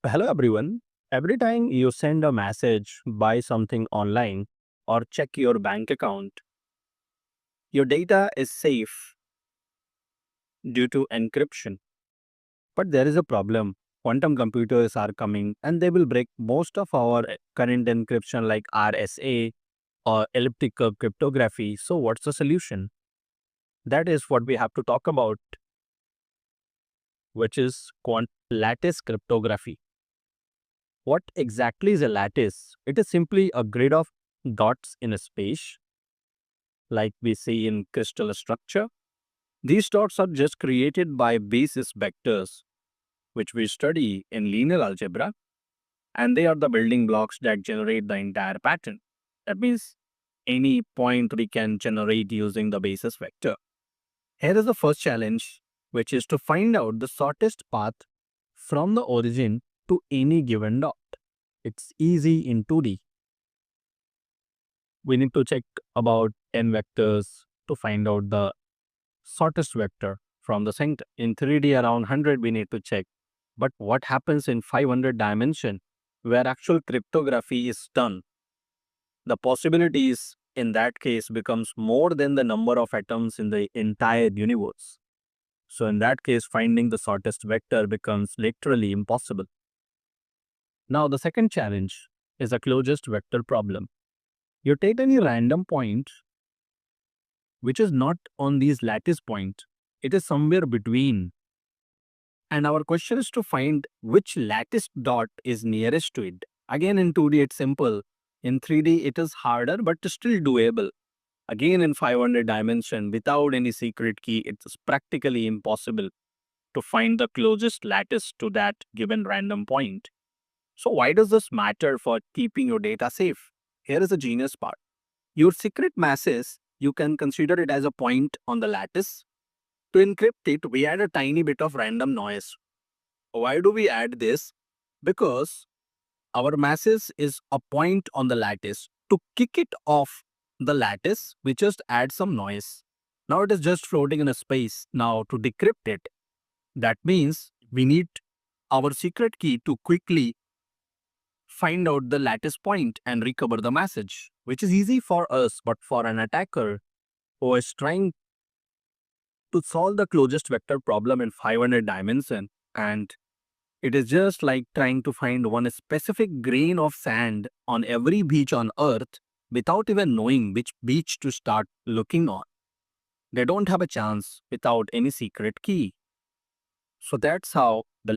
Hello everyone. Every time you send a message, buy something online, or check your bank account, your data is safe due to encryption. But there is a problem. Quantum computers are coming and they will break most of our current encryption like RSA or elliptic curve cryptography. So, what's the solution? That is what we have to talk about, which is lattice cryptography. What exactly is a lattice? It is simply a grid of dots in a space like we see in crystal structure. These dots are just created by basis vectors, which we study in linear algebra, and they are the building blocks that generate the entire pattern. That means any point we can generate using the basis vector. Here is the first challenge, which is to find out the shortest path from the origin to any given dot. It's easy in 2D. We need to check about n vectors to find out the shortest vector from the center. In 3D around 100 we need to check. But what happens in 500 dimension where actual cryptography is done? The possibilities in that case becomes more than the number of atoms in the entire universe. So in that case finding the shortest vector becomes literally impossible. Now the second challenge is a closest vector problem. You take any random point which is not on these lattice point. It is somewhere between. And our question is to find which lattice dot is nearest to it. Again, in 2D, it's simple. In 3D, it is harder, but still doable. Again, in 500 dimension, without any secret key, it's practically impossible to find the closest lattice to that given random point. So why does this matter for keeping your data safe? Here is the genius part. Your secret masses, you can consider it as a point on the lattice. To encrypt it, we add a tiny bit of random noise. Why do we add this? Because our masses is a point on the lattice. To kick it off the lattice, we just add some noise. Now it is just floating in a space. Now to decrypt it, that means we need our secret key to quickly find out the lattice point and recover the message, which is easy for us, but for an attacker who is trying to solve the closest vector problem in 500 dimension, and it is just like trying to find one specific grain of sand on every beach on earth without even knowing which beach to start looking on. They don't have a chance without any secret key. So that's how the